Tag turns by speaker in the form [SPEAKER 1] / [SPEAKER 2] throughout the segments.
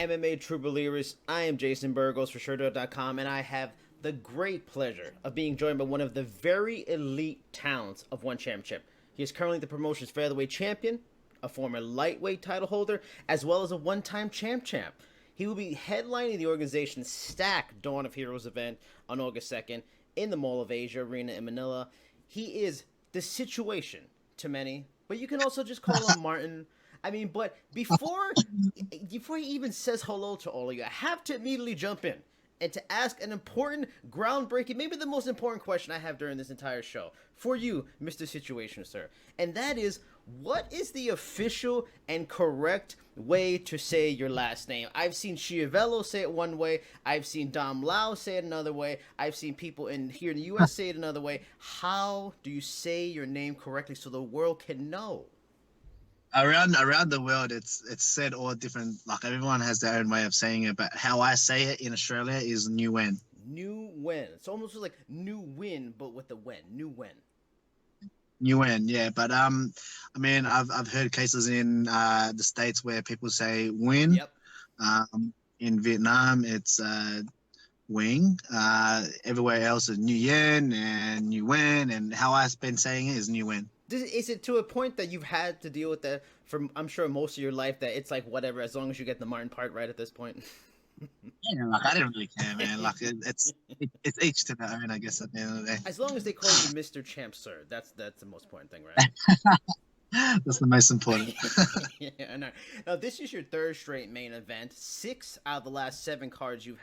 [SPEAKER 1] MMA True Believers. I am Jason Burgos for Sherdog.com, and I have the great pleasure of being joined by one of the very elite talents of One Championship. He is currently the promotion's featherweight champion, a former lightweight title holder, as well as a one-time champ. He will be headlining the organization's stacked Dawn of Heroes event on August 2nd in the Mall of Asia Arena in Manila. He is the Situ-Asian to many, but you can also just call him Martin. I mean, but before he even says hello to all of you, I have to immediately jump in and to ask an important, groundbreaking, maybe the most important question I have during this entire show for you, Mr. Situ-Asian, sir. And that is, what is the official and correct way to say your last name? I've seen Chiavello say it one way. I've seen Dom Lau say it another way. I've seen people here in the U.S. say it another way. How do you say your name correctly so the world can know?
[SPEAKER 2] Around the world, it's said all different. Like everyone has their own way of saying it, but how I say it in Australia is Nguyen.
[SPEAKER 1] Nguyen. It's almost like new win, but with the when. Nguyen.
[SPEAKER 2] Nguyen, yeah. But I mean, I've heard cases in the States where people say Nguyen.
[SPEAKER 1] Yep.
[SPEAKER 2] In Vietnam, it's Wing. Everywhere else is Nguyen and Nguyen, and how I've been saying it is Nguyen.
[SPEAKER 1] Is it to a point that you've had to deal with that for, I'm sure, most of your life, that it's like whatever, as long as you get the Martin part right at this point?
[SPEAKER 2] Yeah, like I didn't really care, man. Like it's each to their own, I guess. At the end of the day,
[SPEAKER 1] As long as they call you Mr. Champ, sir, that's the most important thing, right?
[SPEAKER 2] that's the most important.
[SPEAKER 1] Yeah, I know. Now, this is your third straight main event. 6 out of the last 7 cards you've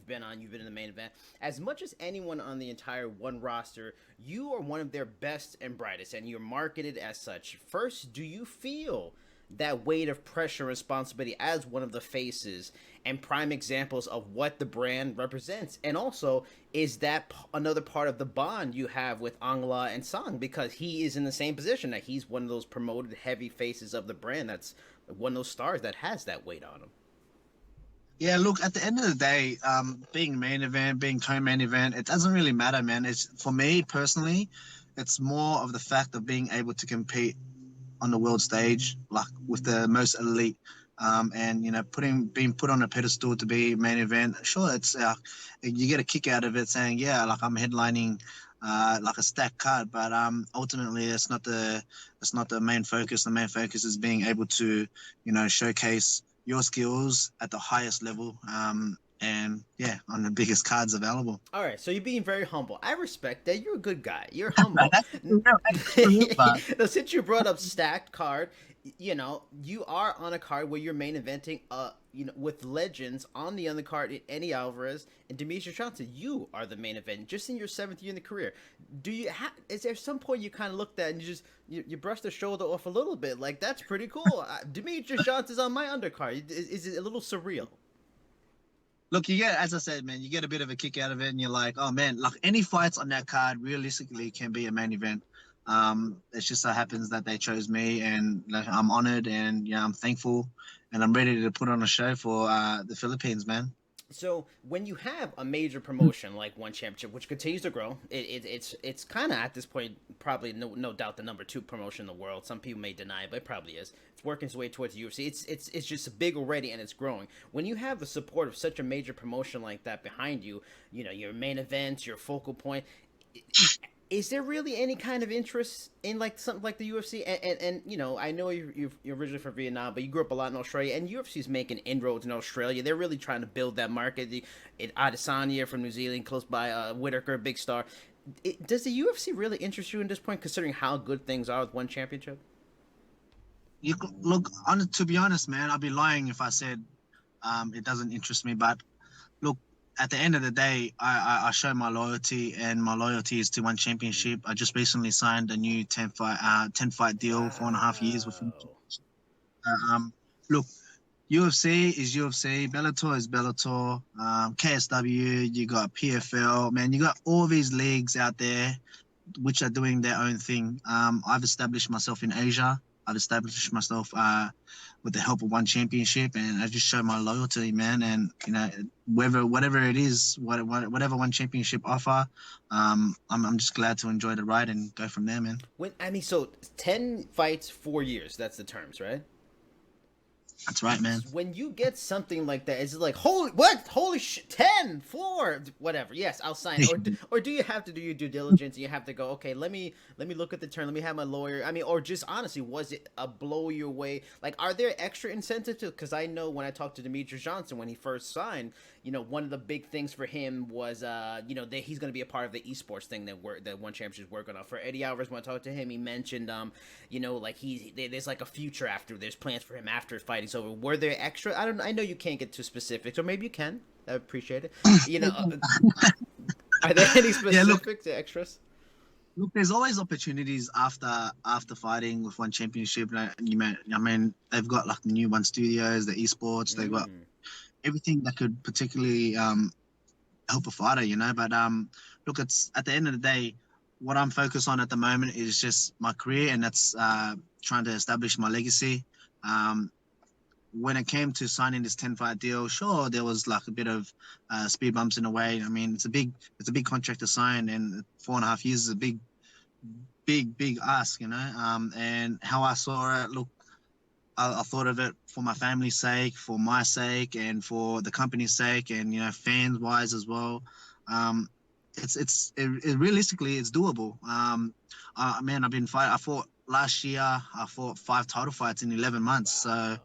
[SPEAKER 1] been in the main event. As much as anyone on the entire One roster, you are one of their best and brightest, and you're marketed as such. First, do you feel that weight of pressure and responsibility as one of the faces and prime examples of what the brand represents? And also, is that another part of the bond you have with Angla and Sang, because he is in the same position, that he's one of those promoted heavy faces of the brand, that's one of those stars that has that weight on him?
[SPEAKER 2] Yeah, look, at the end of the day, being main event, being co-main event, it doesn't really matter, man. It's, for me personally, it's more of the fact of being able to compete on the world stage, like with the most elite, and being put on a pedestal to be main event. Sure, it's you get a kick out of it, saying, yeah, like I'm headlining like a stacked card, but ultimately it's not the main focus. The main focus is being able to showcase your skills at the highest level, and yeah, on the biggest cards available.
[SPEAKER 1] All right, so you're being very humble. I respect that. You're a good guy. You're humble. Now, since you brought up stacked card, you are on a card where you're main eventing, with legends on the undercard, Eddie Alvarez and Demetrious. You are the main event just in your 7th year in the career. Is there some point you kind of looked at and you brushed the shoulder off a little bit, like that's pretty cool? Demetrious Johnson's on my undercard. Is it a little surreal?
[SPEAKER 2] Look, as I said, man, you get a bit of a kick out of it, and you're like, oh man, like any fights on that card realistically can be a main event. It just so happens that they chose me, and like, I'm honored, and I'm thankful, and I'm ready to put on a show for the Philippines, man.
[SPEAKER 1] So when you have a major promotion like One Championship, which continues to grow, it's kind of at this point probably no doubt the number 2 promotion in the world. Some people may deny it, but it probably is. It's working its way towards the UFC. It's just big already, and it's growing. When you have the support of such a major promotion like that behind you, your main events, your focal point. Is there really any kind of interest in like something like the UFC? And I know you're originally from Vietnam, but you grew up a lot in Australia, and UFC is making inroads in Australia. They're really trying to build that market. Adesanya from New Zealand, close by, Whitaker, big star. Does the UFC really interest you in this point, considering how good things are with One Championship?
[SPEAKER 2] To be honest, man, I'd be lying if I said it doesn't interest me. But look, at the end of the day, I show my loyalty, and my loyalty is to One Championship. I just recently signed a new 10 fight deal, 4.5 years with him. Look, UFC is UFC, Bellator is Bellator, KSW, you got PFL, man, you got all these leagues out there which are doing their own thing. I've established myself in Asia. I've established myself with the help of One Championship, and I just show my loyalty, man. And whatever it is, whatever One Championship offer, I'm just glad to enjoy the ride and go from there, man.
[SPEAKER 1] So 10 fights, 4 years. That's the terms, right?
[SPEAKER 2] That's right, man.
[SPEAKER 1] When you get something like that, is it like holy shit, 10, 4, whatever? Yes, I'll sign. Or do you have to do your due diligence? And you have to go, okay, let me look at the term. Let me have my lawyer. I mean, or just honestly, was it a blow your way? Like, are there extra incentives? Because I know when I talked to Demetrious Johnson when he first signed, one of the big things for him was, that he's going to be a part of the esports thing that One Championship is working on. For Eddie Alvarez, when I talked to him, he mentioned, like there's like a future after. There's plans for him after fighting's over. Were there extra? I know you can't get too specifics, or maybe you can. I appreciate it. Are there any specifics, extras?
[SPEAKER 2] Look, there's always opportunities after fighting with One Championship. Like, I mean, they've got like the new One Studios, the esports. They've got everything that could particularly help a fighter, But look, it's at the end of the day, what I'm focused on at the moment is just my career, and that's trying to establish my legacy. When it came to signing this 10-fight deal, sure, there was like a bit of speed bumps in the way. I mean, it's a big contract to sign, and 4.5 years is a big ask, And how I saw it, look, I thought of it for my family's sake, for my sake, and for the company's sake, and fans wise as well. It realistically, it's doable. Man, I fought last year. I fought 5 title fights in 11 months. So.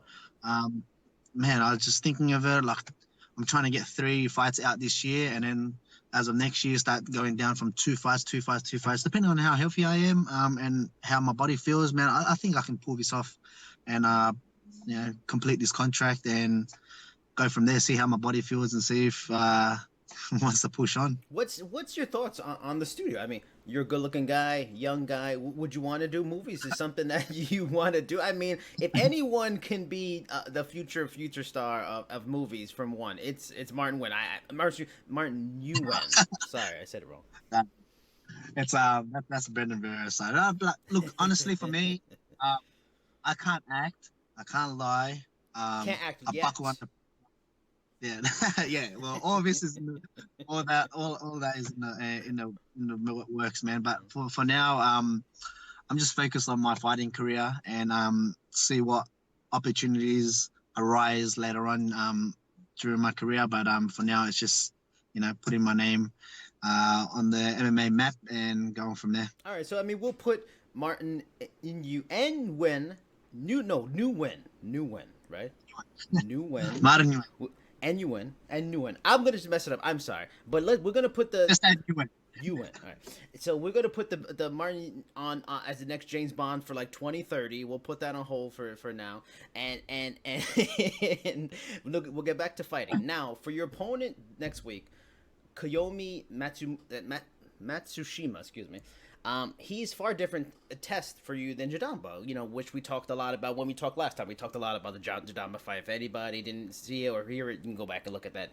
[SPEAKER 2] Man, I was just thinking of it. Like, I'm trying to get 3 fights out this year, and then as of next year, start going down from 2 fights, depending on how healthy I am, and how my body feels. Man, I think I can pull this off, and complete this contract and go from there. See how my body feels, and see if wants to push on.
[SPEAKER 1] What's your thoughts on the studio? I mean, you're a good-looking guy, young guy. Would you want to do movies? Is something that you want to do? I mean, if anyone can be the future star of movies from one, it's Martin Nguyen. Martin Nguyen. Sorry, I said it wrong.
[SPEAKER 2] It's that's Brendan Barre's side. Look, honestly, for me, I can't act. I can't lie.
[SPEAKER 1] Can't act
[SPEAKER 2] I
[SPEAKER 1] yet.
[SPEAKER 2] buckle under. Yeah, yeah. Well, all this is all that is in the works, man. But for now, I'm just focused on my fighting career and see what opportunities arise later on during my career. But for now, it's just putting my name on the MMA map and going from there.
[SPEAKER 1] All right, so I mean, we'll put Martin in you and Nguyen, Nguyen, right? Nguyen.
[SPEAKER 2] Martin Nguyen.
[SPEAKER 1] And Nguyen. I'm gonna just mess it up. I'm sorry, but we're gonna put the
[SPEAKER 2] Just add Nguyen.
[SPEAKER 1] All right. So we're gonna put the Martin on as the next James Bond for like 2030. We'll put that on hold for now, and look, we'll get back to fighting now. For your opponent next week, Kiyomi Matsushima, excuse me. He's far different a test for you than Jadamba, which we talked a lot about when we talked last time. We talked a lot about the Jadamba fight. If anybody didn't see it or hear it, you can go back and look at that,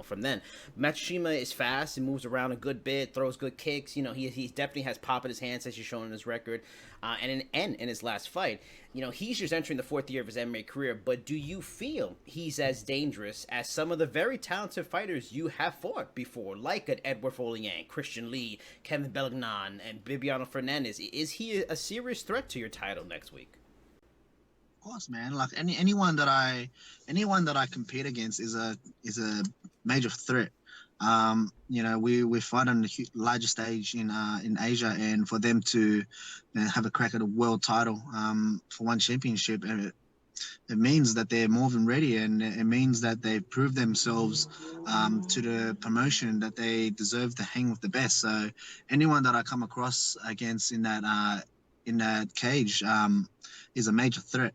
[SPEAKER 1] from then. Matsushima is fast and moves around a good bit, throws good kicks. He definitely has pop in his hands, as he's shown in his record. And in his last fight, he's just entering the 4th year of his MMA career. But do you feel he's as dangerous as some of the very talented fighters you have fought before, like an Eduard Folayang, Christian Lee, Kevin Belagnan, and Bibiano Fernandez? Is he a serious threat to your title next week?
[SPEAKER 2] Of course, man. Like anyone that I compete against is a major threat. We fight on the largest stage in Asia, and for them to have a crack at a world title for One Championship, it means that they're more than ready, and it means that they've proved themselves to the promotion that they deserve to hang with the best. So anyone that I come across against in that cage is a major threat.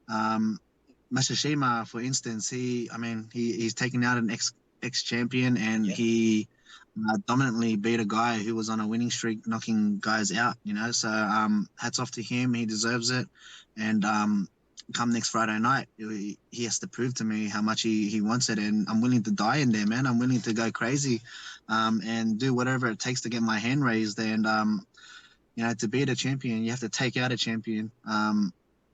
[SPEAKER 2] Masashima, for instance, he's taken out an ex-champion, and he dominantly beat a guy who was on a winning streak, knocking guys out. So hats off to him. He deserves it. And come next Friday night, he has to prove to me how much he wants it, and I'm willing to die in there, man. I'm willing to go crazy, and do whatever it takes to get my hand raised. And to beat a champion, you have to take out a champion.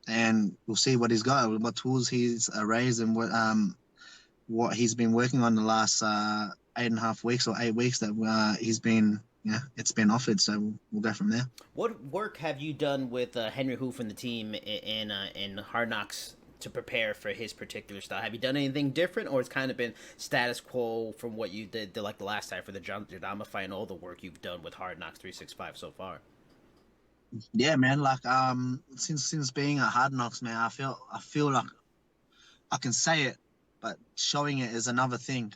[SPEAKER 2] And we'll see what he's got, what tools he's raised, and what he's been working on the last 8.5 weeks or 8 weeks that he's been. It's been offered, so we'll go from there.
[SPEAKER 1] What work have you done with Henry Hoof and the team in Hard Knocks to prepare for his particular style? Have you done anything different, or it's kind of been status quo from what you did like the last time for the Jadama fight and all the work you've done with Hard Knocks 365 so far?
[SPEAKER 2] Yeah, man. Like since being at Hard Knocks, man, I feel like I can say it, but showing it is another thing.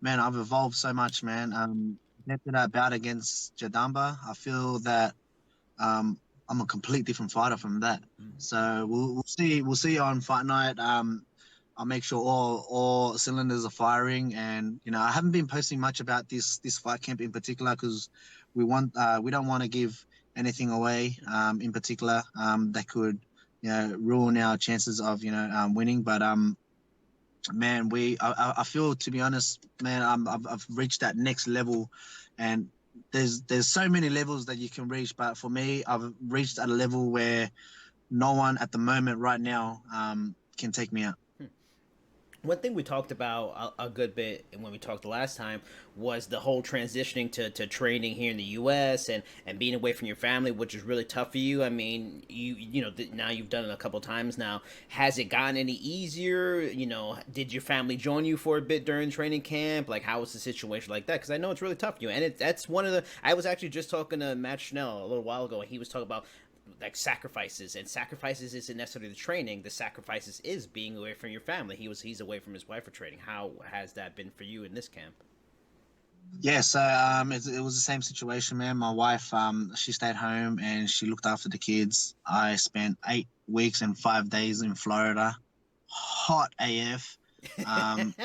[SPEAKER 2] Man, I've evolved so much, man. After that bout against Jadamba, I feel that I'm a complete different fighter from that. So we'll see on fight night. I'll make sure all cylinders are firing, and I haven't been posting much about this fight camp in particular because we don't want to give anything away in particular that could ruin our chances of winning. But man, I feel, to be honest, man, I've reached that next level, and there's so many levels that you can reach, but for me, I've reached at a level where no one at the moment right now can take me out.
[SPEAKER 1] One thing we talked about a good bit when we talked the last time was the whole transitioning to training here in the U.S. and being away from your family, which is really tough for you. I mean, now you've done it a couple times now. Has it gotten any easier? Did your family join you for a bit during training camp? Like, how was the situation like that? Because I know it's really tough for you, and that's one of the. I was actually just talking to Matt Schnell a little while ago, and he was talking about like sacrifices, and sacrifices isn't necessarily the training. The sacrifices is being away from your family. He's away from his wife for training. How has that been for you in this camp?
[SPEAKER 2] Yeah, so it was the same situation, man. My wife, she stayed home and she looked after the kids. I spent 8 weeks and 5 days in Florida, hot AF. Um,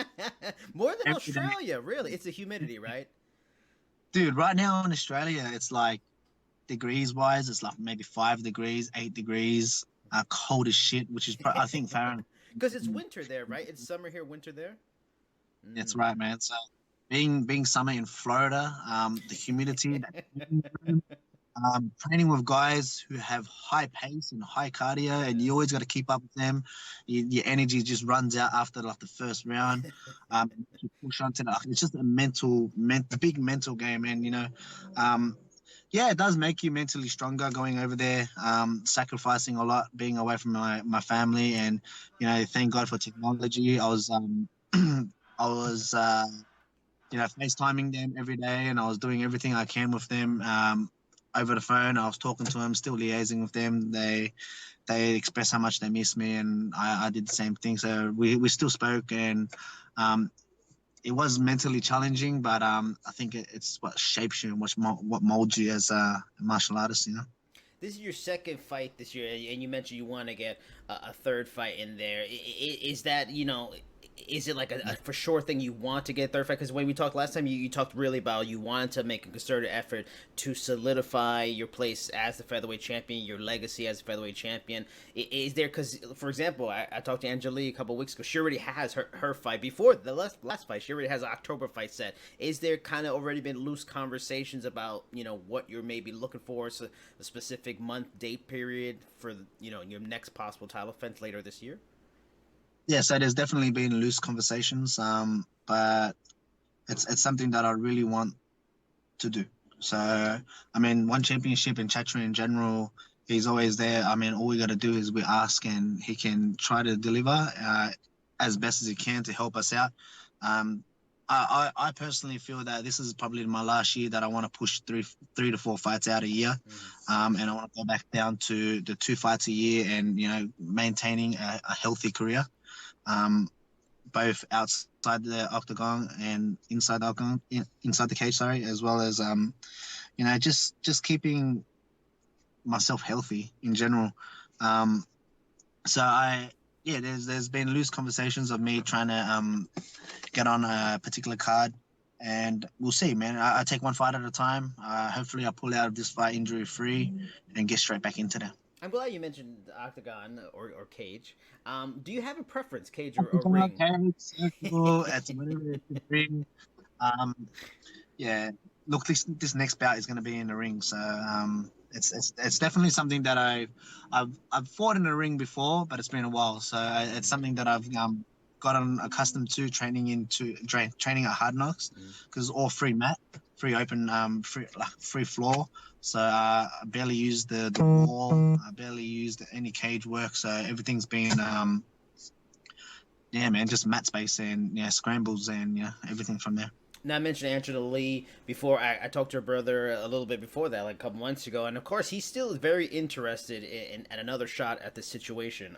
[SPEAKER 1] More than
[SPEAKER 2] every day,
[SPEAKER 1] Australia, really. It's the humidity, right?
[SPEAKER 2] dude. Right now in Australia, it's like degrees wise, it's like maybe 5 degrees, 8 degrees, cold as shit, which is I think Fahrenheit.
[SPEAKER 1] Because it's winter there, right? It's summer here, winter there.
[SPEAKER 2] That's
[SPEAKER 1] Mm.
[SPEAKER 2] right, man. So being summer in Florida, the humidity, training with guys who have high pace and high cardio, and you always got to keep up with them. Your energy just runs out after like the first round. You push on to it's just a big mental game, and yeah, it does make you mentally stronger going over there, sacrificing a lot, being away from my family, and thank God for technology. I was FaceTiming them every day, and I was doing everything I can with them over the phone. I was talking to them, still liaising with them. They expressed how much they miss me, and I did the same thing. So we still spoke, and um, it was mentally challenging, but I think it's what shapes you and what molds you as a martial artist.
[SPEAKER 1] This is your second fight this year, and you mentioned you want to get a third fight in there. Is that Is it like a for sure thing you want to get a third fight? Because when we talked last time, you talked really about you wanted to make a concerted effort to solidify your place as the featherweight champion, your legacy as a featherweight champion. Is there, because for example, I talked to Angelique a couple of weeks ago. She already has her fight before the last fight. She already has an October fight set. Is there kind of already been loose conversations about what you're maybe looking for, so a specific month date period for your next possible title defense later this year?
[SPEAKER 2] Yeah, so there's definitely been loose conversations, but it's something that I really want to do. So, I mean, one championship in Chatri in general, he's always there. I mean, all we got to do is we ask, and he can try to deliver as best as he can to help us out. Um, I personally feel that this is probably my last year that I want to push three to four fights out a year, and I want to go back down to the 2 fights a year, and maintaining a healthy career, um, both outside the octagon and inside the octagon, inside the cage, sorry, as well as just keeping myself healthy in general. Um, so yeah, there's been loose conversations of me trying to get on a particular card, and we'll see, man. I take one fight at a time. Hopefully, I pull out of this fight injury free and get straight back into that.
[SPEAKER 1] I'm glad you mentioned the octagon or cage. Do you have a preference, cage or ring?
[SPEAKER 2] Okay, circle, it's whatever it could be. Um, yeah, look, this next bout is going to be in the ring, so it's definitely something that I've fought in the ring before, but it's been a while, so it's something that I've gotten accustomed to training at Hard Knocks, because all free mat free open, free floor. So I barely used the wall. I barely used any cage work. So everything's been yeah, man, just mat space and scrambles and everything from there.
[SPEAKER 1] Now I mentioned Angela Lee before. I talked to her brother a little bit before that, like a couple months ago, and of course he's still very interested in at another shot at the situation.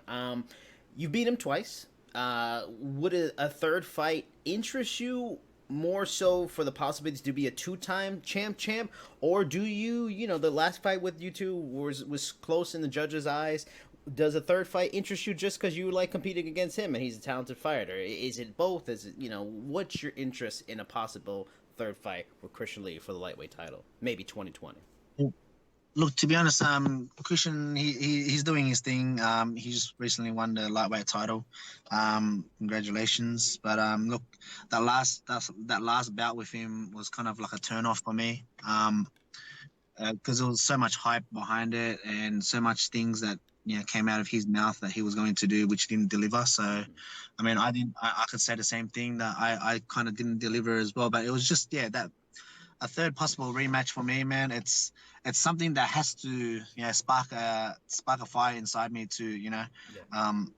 [SPEAKER 1] You beat him twice. Would a third fight interest you more so for the possibilities to be a two-time champ, or do you the last fight with you two was close in the judges' eyes? Does a third fight interest you just because you like competing against him and he's a talented fighter? Is it both? Is it what's your interest in a possible third fight with Christian Lee for the lightweight title, maybe 2020?
[SPEAKER 2] Look, to be honest, Christian, he's doing his thing. He just recently won the lightweight title. Congratulations. But look, that last bout with him was kind of like a turn off for me. Because there was so much hype behind it and so much things that came out of his mouth that he was going to do, which didn't deliver. So, I mean, I could say the same thing that I kind of didn't deliver as well. But it was just that a third possible rematch for me, man. It's something that has to spark a fire inside me to kind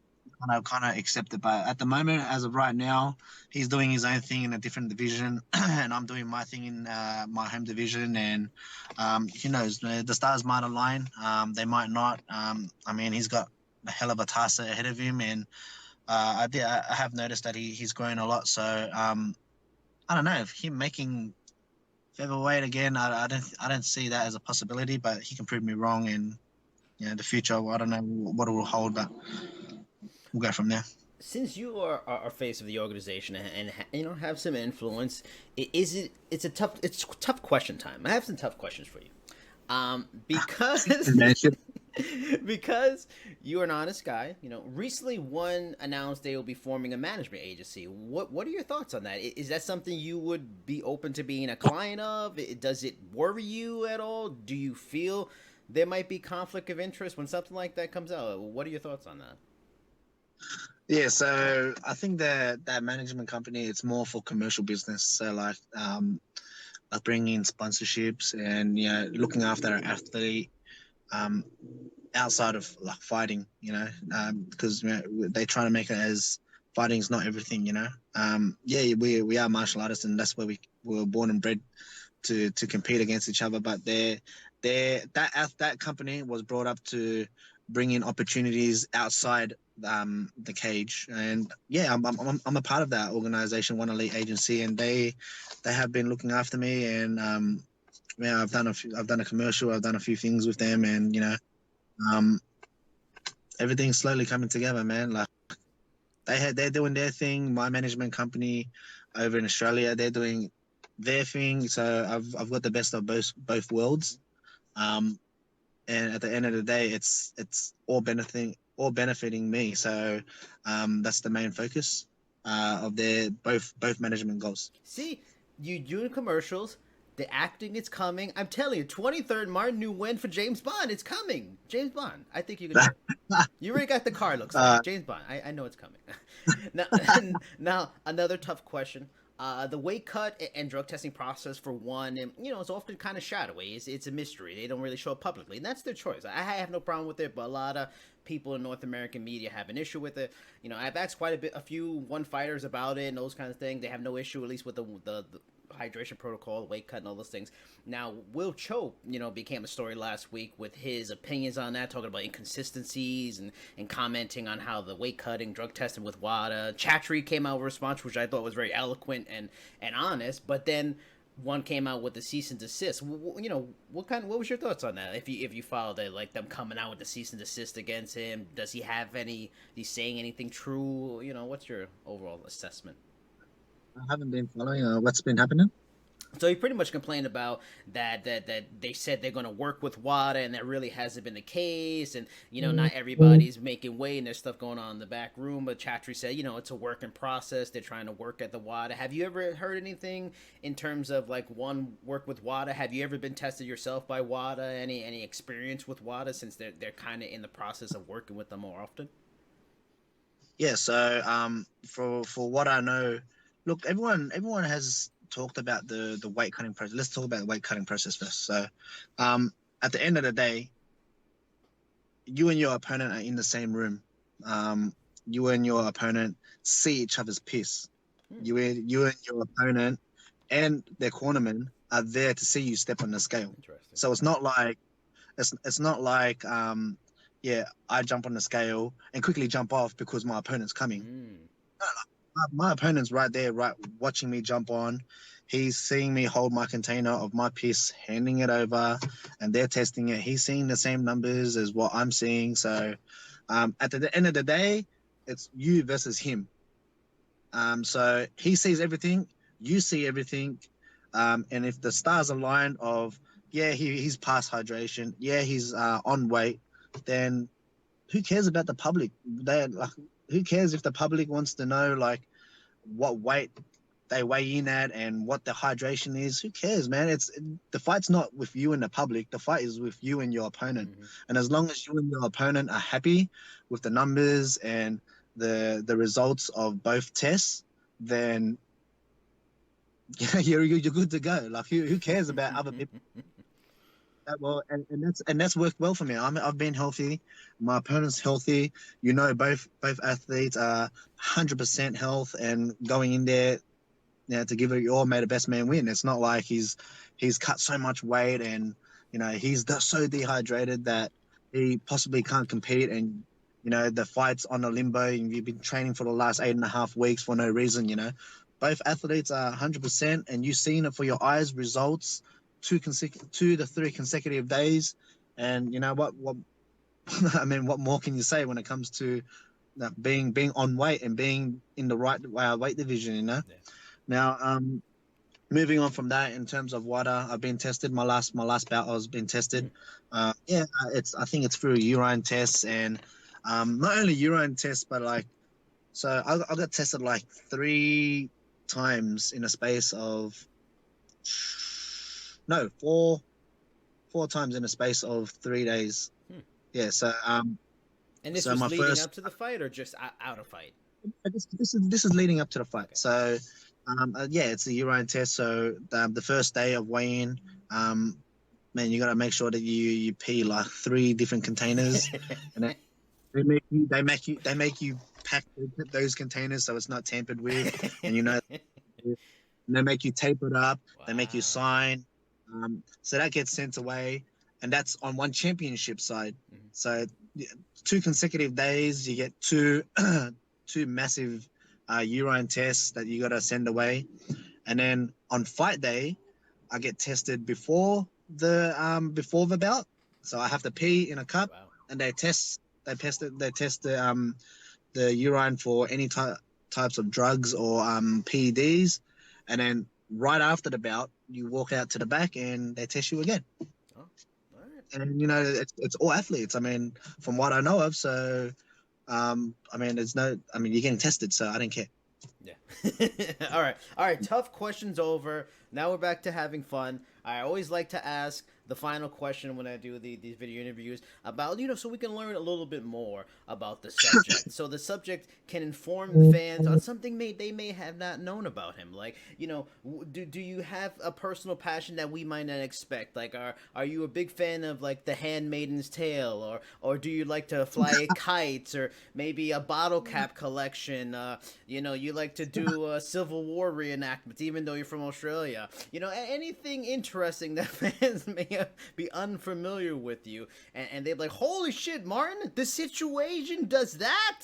[SPEAKER 2] of accept it. But at the moment, as of right now, he's doing his own thing in a different division, and I'm doing my thing in my home division. And who knows? The stars might align. They might not. I mean, he's got a hell of a task ahead of him, and I have noticed that he's growing a lot. So I don't know if him making featherweight again, I don't see that as a possibility, but he can prove me wrong, and the future, I don't know what it will hold, but we'll go from there.
[SPEAKER 1] Since you are face of the organization and have some influence, it's a tough question time. I have some tough questions for you, because because you're an honest guy. Recently one announced they will be forming a management agency. What are your thoughts on that? Is that something you would be open to being a client of? Does it worry you at all? Do you feel there might be conflict of interest when something like that comes out? What are your thoughts on that?
[SPEAKER 2] Yeah, so I think that management company, it's more for commercial business. So like bringing in sponsorships and looking after an athlete outside of like fighting, because they try to make it as fighting is not everything. Yeah, we are martial artists, and that's where we were born and bred to compete against each other. But that company was brought up to bring in opportunities outside the cage, and I'm a part of that organization, One Elite Agency, and they have been looking after me, and I've done a commercial, I've done a few things with them, and everything's slowly coming together, man. Like they're doing their thing. My management company over in Australia, they're doing their thing. So I've got the best of both worlds. And at the end of the day, it's all benefiting me. So that's the main focus of their both management goals.
[SPEAKER 1] See, you doing commercials. The acting is coming. I'm telling you, 23rd Martin Nguyen for James Bond. It's coming. James Bond. I think you can do it. You already got the car, looks like. James Bond. I know it's coming. now, another tough question. The weight cut and drug testing process for one, it's often kind of shadowy. It's a mystery. They don't really show up publicly, and that's their choice. I have no problem with it, but a lot of people in North American media have an issue with it. I've asked a few one fighters about it and those kinds of things. They have no issue, at least with the hydration protocol, weight cut, and all those things. Now, Will Cho, became a story last week with his opinions on that, talking about inconsistencies and commenting on how the weight cutting, drug testing with WADA. Chatri came out with a response, which I thought was very eloquent and honest, but then one came out with the cease and desist. What was your thoughts on that? If you followed it, like them coming out with the cease and desist against him, does he have he's saying anything true? What's your overall assessment?
[SPEAKER 2] I haven't been following what's been happening.
[SPEAKER 1] So he pretty much complained about that they said they're going to work with WADA, and that really hasn't been the case. And not everybody's making weight, and there's stuff going on in the back room. But Chatri said, it's a work in process. They're trying to work at the WADA. Have you ever heard anything in terms of like work with WADA? Have you ever been tested yourself by WADA? Any experience with WADA since they're kind of in the process of working with them more often?
[SPEAKER 2] Yeah. So for what I know. Look, everyone has talked about the weight cutting process. Let's talk about the weight cutting process first. So, at the end of the day, you and your opponent are in the same room. You and your opponent see each other's piss. You and your opponent and their cornerman are there to see you step on the scale.
[SPEAKER 1] Interesting.
[SPEAKER 2] So it's not like yeah, I jump on the scale and quickly jump off because my opponent's coming. My opponent's right there, right, watching me jump on. He's seeing me hold my container of my piss, handing it over, and they're testing it. He's seeing the same numbers as what I'm seeing. So, at the end of the day, it's you versus him. So he sees everything, you see everything, and if the stars align of he's past hydration, he's on weight, then who cares about the public? Who cares if the public wants to know like what weight they weigh in at and what the hydration is? Who cares, man? The fight's not with you and the public. The fight is with you and your opponent. And as long as you and your opponent are happy with the numbers and the results of both tests, then you're good to go. Like who cares about other people? Well, and that's worked well for me. I've been healthy. My opponent's healthy. You know, both athletes are 100% health and going in there, to give it your all, may the best man win. It's not like he's cut so much weight and he's so dehydrated that he possibly can't compete, and the fight's on a limbo and you've been training for the last 8.5 weeks for no reason. Both athletes are 100% and you've seen it for your eyes, results. 2 to 3 consecutive days, and what I mean, what more can you say when it comes to being on weight and being in the right weight division? Now, moving on from that, in terms of water, I've been tested. My last bout, I was being tested. I think it's through urine tests, and not only urine tests, but I got tested like 3 times in a space of four times in a space of 3 days. Yeah, so
[SPEAKER 1] and this was leading up to the fight or just out of fight?
[SPEAKER 2] This is leading up to the fight.
[SPEAKER 1] Okay.
[SPEAKER 2] So it's a urine test. So the first day of weighing, man, you got to make sure that you pee like 3 different containers, and they make you pack those containers so it's not tampered with, and they make you tape it up. Wow. They make you sign. So that gets sent away, and that's on one championship side. So 2 consecutive days, you get 2 massive urine tests that you got to send away, and then on fight day, I get tested before the bout. So I have to pee in a cup. Wow. And they test the urine for any types of drugs or PEDs, and then right after the bout, you walk out to the back and they test you again. Oh, all right. And it's all athletes. I mean, from what I know of. So, you're getting tested, so I don't care.
[SPEAKER 1] Yeah. All right. Tough questions over. Now we're back to having fun. I always like to ask the final question when I do these video interviews about, so we can learn a little bit more about the subject. So the subject can inform the fans on something they may have not known about him. Like, do you have a personal passion that we might not expect? Like, are you a big fan of like The Handmaid's Tale, or do you like to fly kites, or maybe a bottle cap collection? You like to do Civil War reenactments, even though you're from Australia. Anything interesting that fans may be unfamiliar with you, and they're like, holy shit, Martin, the Situ-Asian does that?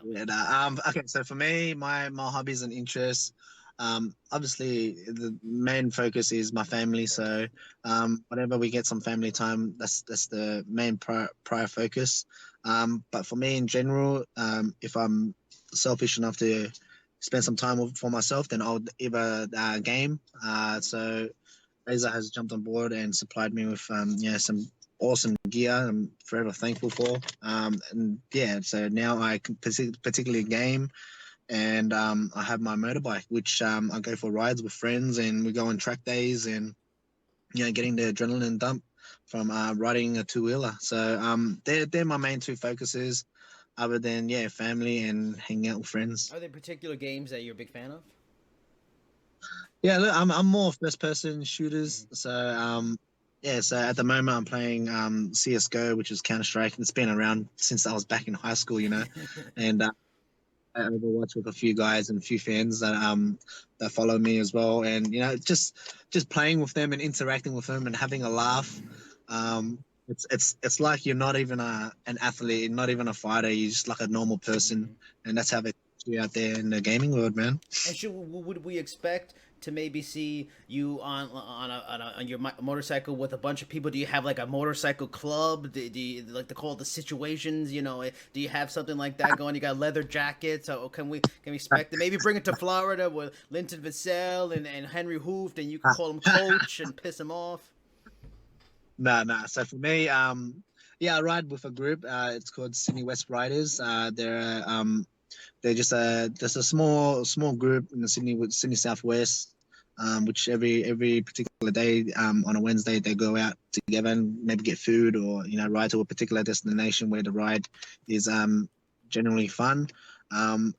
[SPEAKER 2] Okay, so for me, my hobbies and interests, obviously the main focus is my family. So whenever we get some family time, that's the main prior focus. But for me in general, if I'm selfish enough to spend some time for myself, then I'll either game. So Razor has jumped on board and supplied me with some awesome gear I'm forever thankful for. So now I can particularly game, and I have my motorbike, which I go for rides with friends, and we go on track days, and getting the adrenaline dump from riding a 2-wheeler. So they're my main 2 focuses, other than family and hanging out with friends.
[SPEAKER 1] Are there particular games that you're a big fan of?
[SPEAKER 2] Yeah, look, I'm more first person shooters.
[SPEAKER 1] Mhm.
[SPEAKER 2] So yeah, so at the moment I'm playing CS:GO, which is Counter Strike. It's been around since I was back in high school, and I Overwatch with a few guys and a few fans that follow me as well, and just playing with them and interacting with them and having a laugh. It's like you're not even an athlete, not even a fighter. You're just like a normal person,
[SPEAKER 1] Mhm.
[SPEAKER 2] and that's how they treat you out there in the gaming world, man.
[SPEAKER 1] And would we expect to maybe see you on your motorcycle with a bunch of people? Do you have like a motorcycle club? Do you like to call it the situations? Do you have something like that going? You got leather jackets? Or can we expect to maybe bring it to Florida with Linton Vassell and Henry Hooft, and you can call him coach and piss him off?
[SPEAKER 2] No, no. So for me, yeah, I ride with a group. It's called Sydney West Riders. They're just a small group in the Sydney Southwest, which every particular day on a Wednesday they go out together and maybe get food or ride to a particular destination where the ride is generally fun,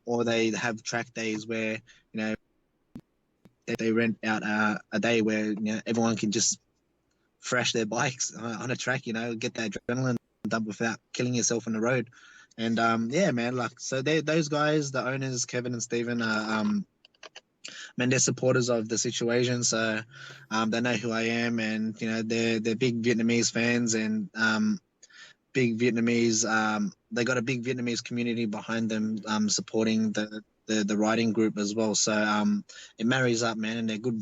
[SPEAKER 2] or they have track days where they rent out a day where everyone can just thrash their bikes on a track, get that adrenaline dump without killing yourself on the road. And yeah, man, like so they those guys, the owners, Kevin and Stephen, are man, they're supporters of the situation. So they know who I am, and they're big Vietnamese fans, and big Vietnamese. They got a big Vietnamese community behind them, supporting the riding group as well. So it marries up, man, and they're good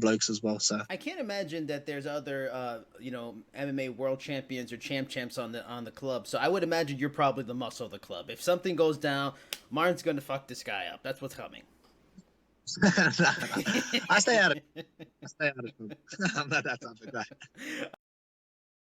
[SPEAKER 2] blokes as well. So
[SPEAKER 1] I can't imagine that there's other, MMA world champions or champs on the club. So I would imagine you're probably the muscle of the club. If something goes down, Martin's gonna fuck this guy up. That's what's coming.
[SPEAKER 2] no, no. I stay out of I stay out of trouble. I'm not that type of guy.